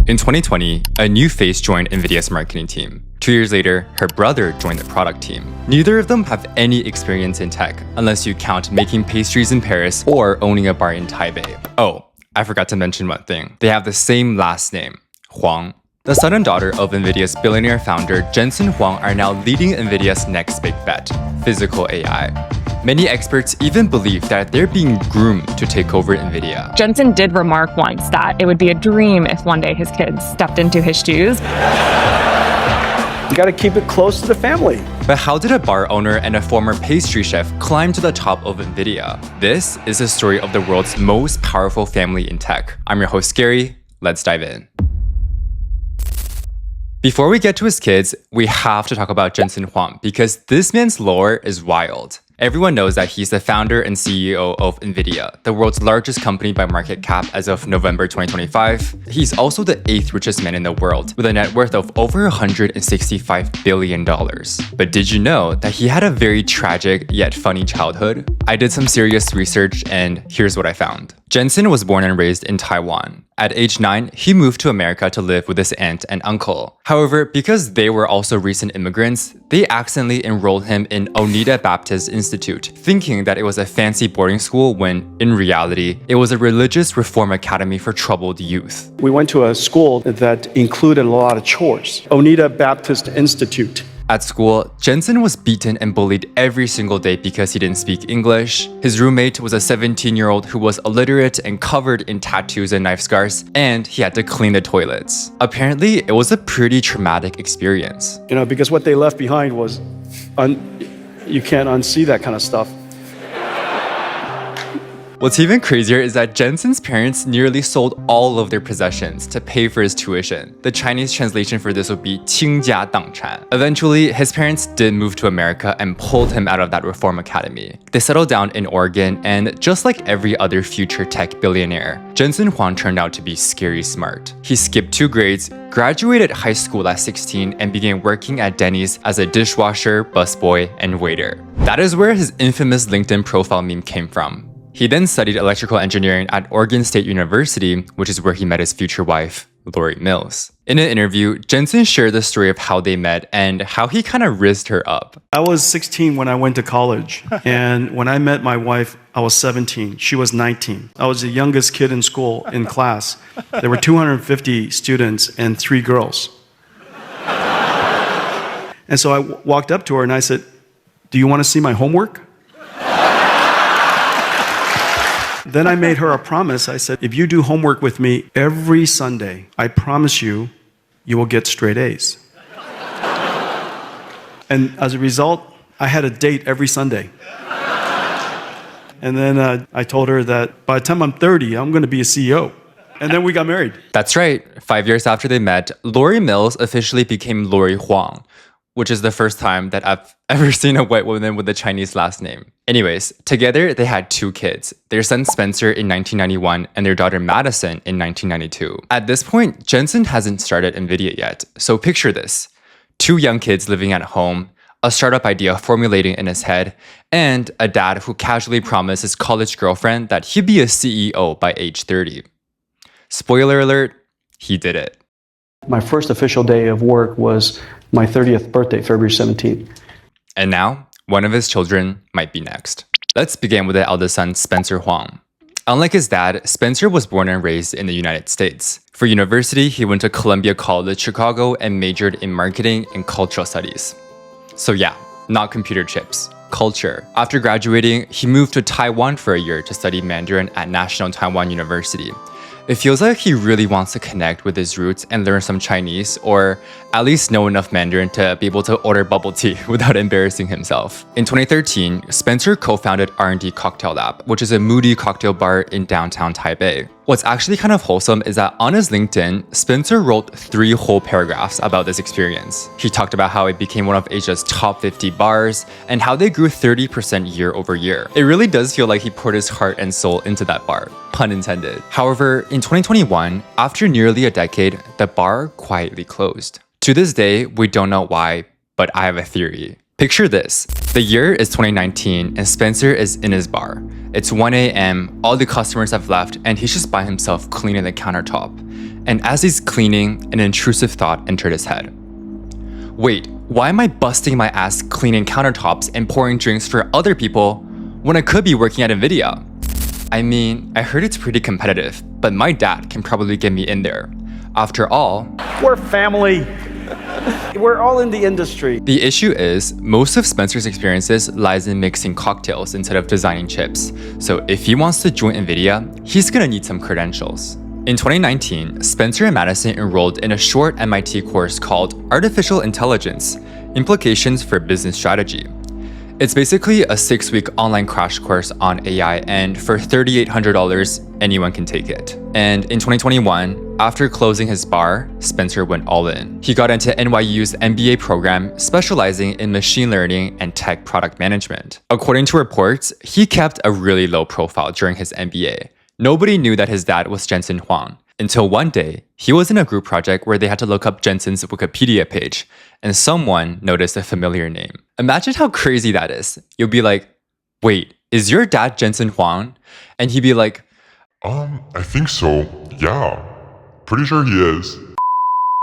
In 2020, a new face joined Nvidia's marketing team. 2 years later, her brother joined the product team. Neither of them have any experience in tech, unless you count making pastries in Paris or owning a bar in Taipei. Oh, I forgot to mention one thing. They have the same last name, Huang. The son and daughter of Nvidia's billionaire founder Jensen Huang are now leading Nvidia's next big bet, physical AI. Many experts even believe that they're being groomed to take over Nvidia. Jensen did remark once that it would be a dream if one day his kids stepped into his shoes. You gotta keep it close to the family. But how did a bar owner and a former pastry chef climb to the top of Nvidia? This is the story of the world's most powerful family in tech. I'm your host, Gary. Let's dive in. Before we get to his kids, we have to talk about Jensen Huang because this man's lore is wild. Everyone knows that he's the founder and CEO of Nvidia, the world's largest company by market cap as of November 2025. He's also the 8th richest man in the world, with a net worth of over $165 billion. But did you know that he had a very tragic yet funny childhood? I did some serious research and here's what I found. Jensen was born and raised in Taiwan. At age 9, he moved to America to live with his aunt and uncle. However, because they were also recent immigrants, they accidentally enrolled him in Oneida Baptist Institute, thinking that it was a fancy boarding school when, in reality, it was a religious reform academy for troubled youth. We went to a school that included a lot of chores. Oneida Baptist Institute. At school, Jensen was beaten and bullied every single day because he didn't speak English. His roommate was a 17-year-old who was illiterate and covered in tattoos and knife scars, and he had to clean the toilets. Apparently, it was a pretty traumatic experience. Because what they left behind was, you can't unsee that kind of stuff. What's even crazier is that Jensen's parents nearly sold all of their possessions to pay for his tuition. The Chinese translation for this would be 倾家荡产. Eventually, his parents did move to America and pulled him out of that reform academy. They settled down in Oregon, and just like every other future tech billionaire, Jensen Huang turned out to be scary smart. He skipped 2 grades, graduated high school at 16, and began working at Denny's as a dishwasher, busboy, and waiter. That is where his infamous LinkedIn profile meme came from. He then studied electrical engineering at Oregon State University, which is where he met his future wife, Lori Mills. In an interview, Jensen shared the story of how they met and how he kind of rizzed her up. I was 16 when I went to college, and when I met my wife, I was 17. She was 19. I was the youngest kid in school, in class. There were 250 students and 3 girls. And so I walked up to her and I said, "Do you want to see my homework?" Then I made her a promise. I said, "If you do homework with me every Sunday, I promise you, you will get straight A's." And as a result, I had a date every Sunday. And then I told her that by the time I'm 30, I'm going to be a CEO. And then we got married. That's right. 5 years after they met, Lori Mills officially became Lori Huang, which is the first time that I've ever seen a white woman with a Chinese last name. Anyways, together they had 2 kids, their son Spencer in 1991 and their daughter Madison in 1992. At this point, Jensen hasn't started Nvidia yet, so picture this. 2 young kids living at home, a startup idea formulating in his head, and a dad who casually promised his college girlfriend that he'd be a CEO by age 30. Spoiler alert, he did it. My first official day of work was my 30th birthday, February 17th. And now, one of his children might be next. Let's begin with the eldest son, Spencer Huang. Unlike his dad, Spencer was born and raised in the United States. For university, he went to Columbia College Chicago and majored in marketing and cultural studies. So yeah, not computer chips, culture. After graduating, he moved to Taiwan for a year to study Mandarin at National Taiwan University. It feels like he really wants to connect with his roots and learn some Chinese, or at least know enough Mandarin to be able to order bubble tea without embarrassing himself. In 2013, Spencer co-founded R&D Cocktail Lab, which is a moody cocktail bar in downtown Taipei. What's actually kind of wholesome is that on his LinkedIn, Spencer wrote 3 whole paragraphs about this experience. He talked about how it became one of Asia's top 50 bars and how they grew 30% year over year. It really does feel like he poured his heart and soul into that bar, pun intended. However, in 2021, after nearly a decade, the bar quietly closed. To this day, we don't know why, but I have a theory. Picture this. The year is 2019 and Spencer is in his bar. It's 1 a.m., all the customers have left and he's just by himself cleaning the countertop. And as he's cleaning, an intrusive thought entered his head. Wait, why am I busting my ass cleaning countertops and pouring drinks for other people when I could be working at Nvidia? I mean, I heard it's pretty competitive, but my dad can probably get me in there. After all, we're family. We're all in the industry. The issue is, most of Spencer's experiences lies in mixing cocktails instead of designing chips. So if he wants to join Nvidia, he's gonna need some credentials. In 2019, Spencer and Madison enrolled in a short MIT course called Artificial Intelligence: Implications for Business Strategy. It's basically a 6-week online crash course on AI, and for $3,800, anyone can take it. And in 2021, after closing his bar, Spencer went all in. He got into NYU's MBA program, specializing in machine learning and tech product management. According to reports, he kept a really low profile during his MBA. Nobody knew that his dad was Jensen Huang, until one day, he was in a group project where they had to look up Jensen's Wikipedia page, and someone noticed a familiar name. Imagine how crazy that is. You'll be like, wait, is your dad Jensen Huang? And he'd be like, I think so, yeah. Pretty sure he is.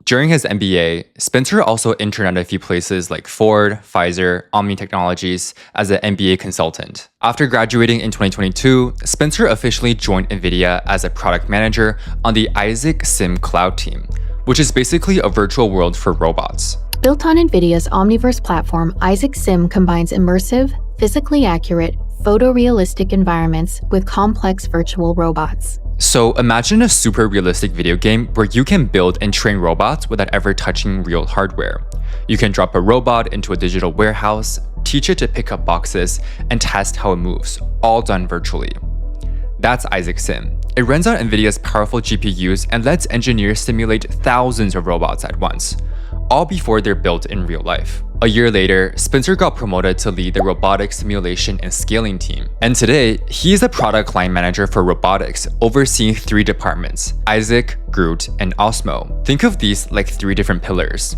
During his MBA, Spencer also interned at a few places like Ford, Pfizer, Omni Technologies as an MBA consultant. After graduating in 2022, Spencer officially joined Nvidia as a product manager on the Isaac Sim Cloud team, which is basically a virtual world for robots. Built on Nvidia's Omniverse platform, Isaac Sim combines immersive, physically accurate, photorealistic environments with complex virtual robots. So imagine a super realistic video game where you can build and train robots without ever touching real hardware. You can drop a robot into a digital warehouse, teach it to pick up boxes, and test how it moves, all done virtually. That's Isaac Sim. It runs on Nvidia's powerful GPUs and lets engineers simulate thousands of robots at once, all before they're built in real life. A year later, Spencer got promoted to lead the robotics simulation and scaling team. And today, he's a product line manager for robotics, overseeing 3 departments: Isaac, Groot, and Osmo. Think of these like 3 different pillars.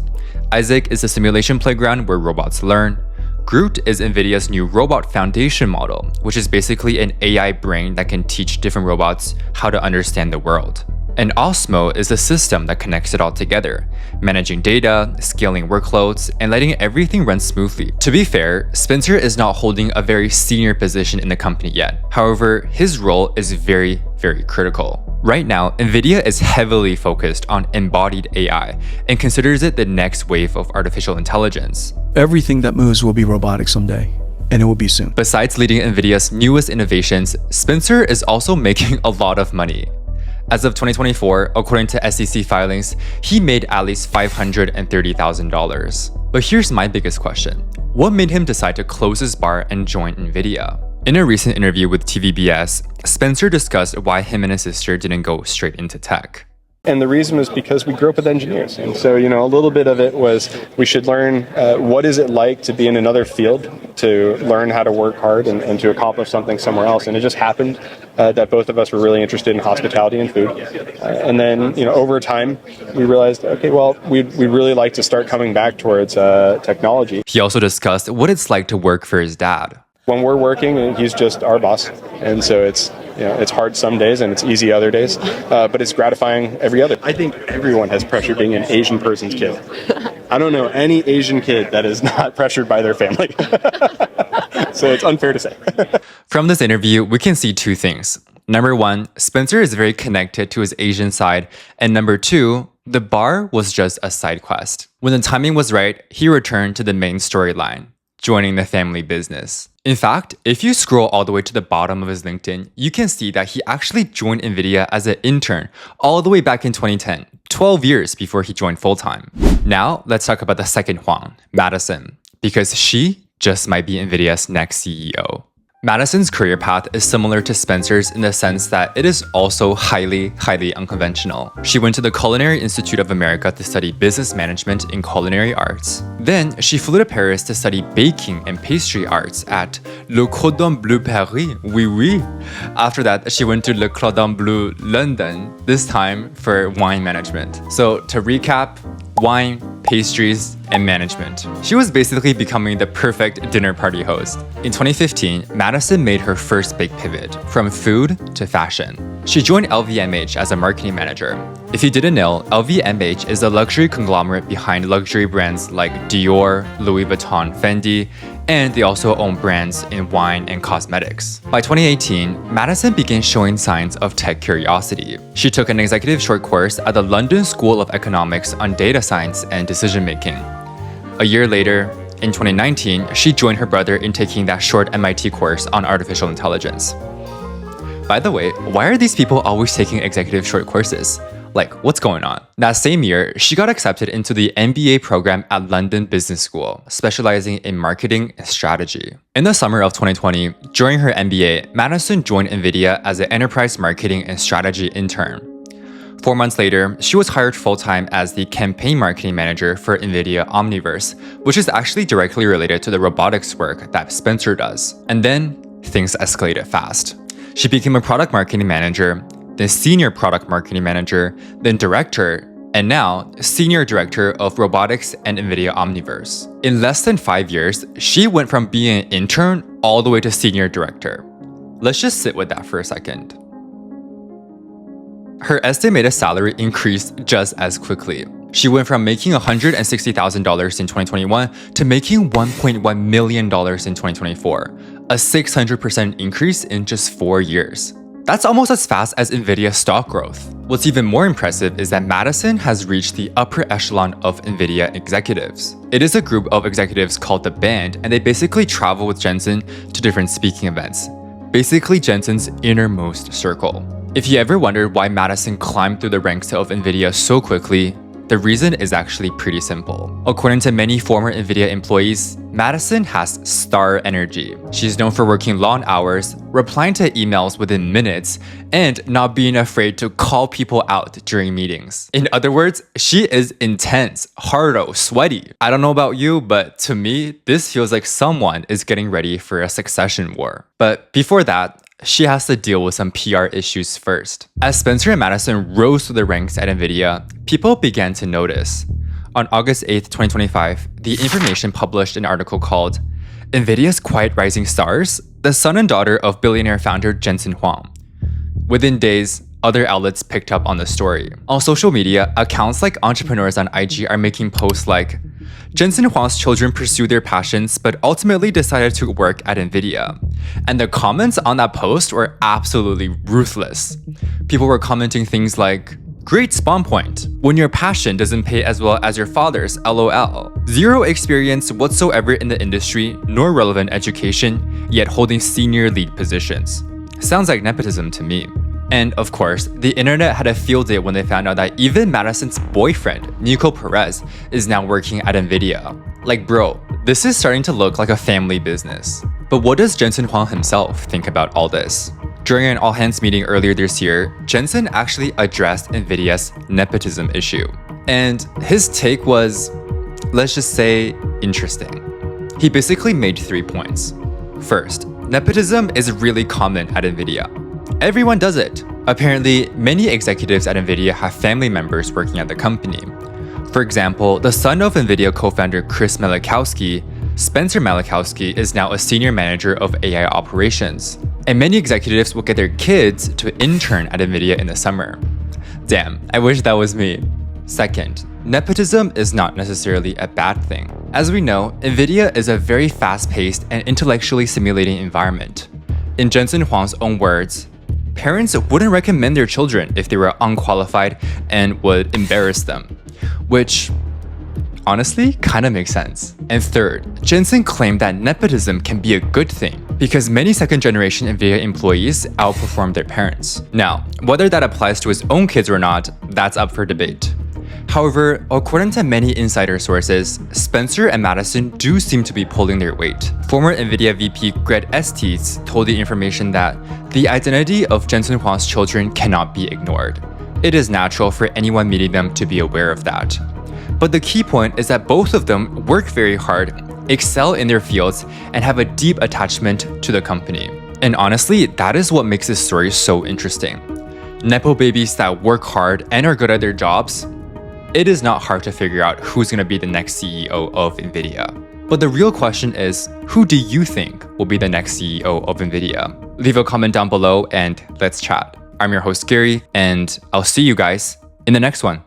Isaac is a simulation playground where robots learn. Groot is Nvidia's new robot foundation model, which is basically an AI brain that can teach different robots how to understand the world. And Osmo is a system that connects it all together, managing data, scaling workloads, and letting everything run smoothly. To be fair, Spencer is not holding a very senior position in the company yet. However, his role is very, very critical. Right now, Nvidia is heavily focused on embodied AI and considers it the next wave of artificial intelligence. Everything that moves will be robotic someday, and it will be soon. Besides leading Nvidia's newest innovations, Spencer is also making a lot of money. As of 2024, according to SEC filings, he made at least $530,000. But here's my biggest question. What made him decide to close his bar and join Nvidia? In a recent interview with TVBS, Spencer discussed why him and his sister didn't go straight into tech. And the reason was because we grew up with engineers. And so, a little bit of it was we should learn what is it like to be in another field, to learn how to work hard and to accomplish something somewhere else. And it just happened that both of us were really interested in hospitality and food. And then, over time, we realized, okay, well, we'd really like to start coming back towards technology. He also discussed what it's like to work for his dad. When we're working, he's just our boss. And so it's hard some days and it's easy other days, but it's gratifying every other. I think everyone has pressure being an Asian person's kid. I don't know any Asian kid that is not pressured by their family. So it's unfair to say. From this interview, we can see 2 things. Number 1, Spencer is very connected to his Asian side. And number 2, the bar was just a side quest. When the timing was right, he returned to the main storyline, joining the family business. In fact, if you scroll all the way to the bottom of his LinkedIn, you can see that he actually joined Nvidia as an intern all the way back in 2010, 12 years before he joined full-time. Now, let's talk about the second Huang, Madison, because she just might be Nvidia's next CEO. Madison's career path is similar to Spencer's in the sense that it is also highly unconventional. She went to the Culinary Institute of America to study business management in culinary arts. Then, she flew to Paris to study baking and pastry arts at Le Cordon Bleu Paris, oui oui. After that, she went to Le Cordon Bleu London, this time for wine management. So to recap, wine, pastries, and management. She was basically becoming the perfect dinner party host. In 2015, Madison made her first big pivot from food to fashion. She joined LVMH as a marketing manager. If you didn't know, LVMH is a luxury conglomerate behind luxury brands like Dior, Louis Vuitton, Fendi, and they also own brands in wine and cosmetics. By 2018, Madison began showing signs of tech curiosity. She took an executive short course at the London School of Economics on data science and decision making. A year later, in 2019, she joined her brother in taking that short MIT course on artificial intelligence. By the way, why are these people always taking executive short courses? Like, what's going on? That same year, she got accepted into the MBA program at London Business School, specializing in marketing and strategy. In the summer of 2020, during her MBA, Madison joined Nvidia as an enterprise marketing and strategy intern. 4 months later, she was hired full-time as the campaign marketing manager for Nvidia Omniverse, which is actually directly related to the robotics work that Spencer does. And then, things escalated fast. She became a product marketing manager, then senior product marketing manager, then director, and now senior director of robotics and Nvidia Omniverse. In less than 5 years, she went from being an intern all the way to senior director. Let's just sit with that for a second. Her estimated salary increased just as quickly. She went from making $160,000 in 2021 to making $1.1 million in 2024, a 600% increase in just 4 years. That's almost as fast as Nvidia's stock growth. What's even more impressive is that Madison has reached the upper echelon of Nvidia executives. It is a group of executives called the Band, and they basically travel with Jensen to different speaking events. Basically Jensen's innermost circle. If you ever wondered why Madison climbed through the ranks of Nvidia so quickly, the reason is actually pretty simple. According to many former Nvidia employees, Madison has star energy. She's known for working long hours, replying to emails within minutes, and not being afraid to call people out during meetings. In other words, she is intense, hardo, sweaty. I don't know about you, but to me, this feels like someone is getting ready for a succession war. But before that, she has to deal with some PR issues first. As Spencer and Madison rose through the ranks at Nvidia, people began to notice. On August 8, 2025, The Information published an article called "Nvidia's Quiet Rising Stars, the son and daughter of billionaire founder Jensen Huang." Within days, other outlets picked up on the story. On social media, accounts like Entrepreneurs on IG are making posts like, "Jensen Huang's children pursue their passions but ultimately decided to work at Nvidia." And the comments on that post were absolutely ruthless. People were commenting things like, "Great spawn point. When your passion doesn't pay as well as your father's, LOL. Zero experience whatsoever in the industry, nor relevant education, yet holding senior lead positions. Sounds like nepotism to me." And of course, the internet had a field day when they found out that even Madison's boyfriend, Nico Perez, is now working at Nvidia. Like bro, this is starting to look like a family business. But what does Jensen Huang himself think about all this? During an all-hands meeting earlier this year, Jensen actually addressed Nvidia's nepotism issue. And his take was, let's just say, interesting. He basically made 3 points. First, nepotism is really common at Nvidia. Everyone does it. Apparently, many executives at Nvidia have family members working at the company. For example, the son of Nvidia co-founder Chris Malachowski, Spencer Malachowski, is now a senior manager of AI operations. And many executives will get their kids to intern at Nvidia in the summer. Damn, I wish that was me. Second, nepotism is not necessarily a bad thing. As we know, Nvidia is a very fast-paced and intellectually stimulating environment. In Jensen Huang's own words, parents wouldn't recommend their children if they were unqualified and would embarrass them, which honestly kind of makes sense. And third, Jensen claimed that nepotism can be a good thing because many second-generation Nvidia employees outperform their parents. Now, whether that applies to his own kids or not, that's up for debate. However, according to many insider sources, Spencer and Madison do seem to be pulling their weight. Former Nvidia VP Greg Estes told The Information that the identity of Jensen Huang's children cannot be ignored. It is natural for anyone meeting them to be aware of that. But the key point is that both of them work very hard, excel in their fields, and have a deep attachment to the company. And honestly, that is what makes this story so interesting. Nepo babies that work hard and are good at their jobs, it is not hard to figure out who's going to be the next CEO of Nvidia. But the real question is, who do you think will be the next CEO of Nvidia? Leave a comment down below and let's chat. I'm your host, Gary, and I'll see you guys in the next one.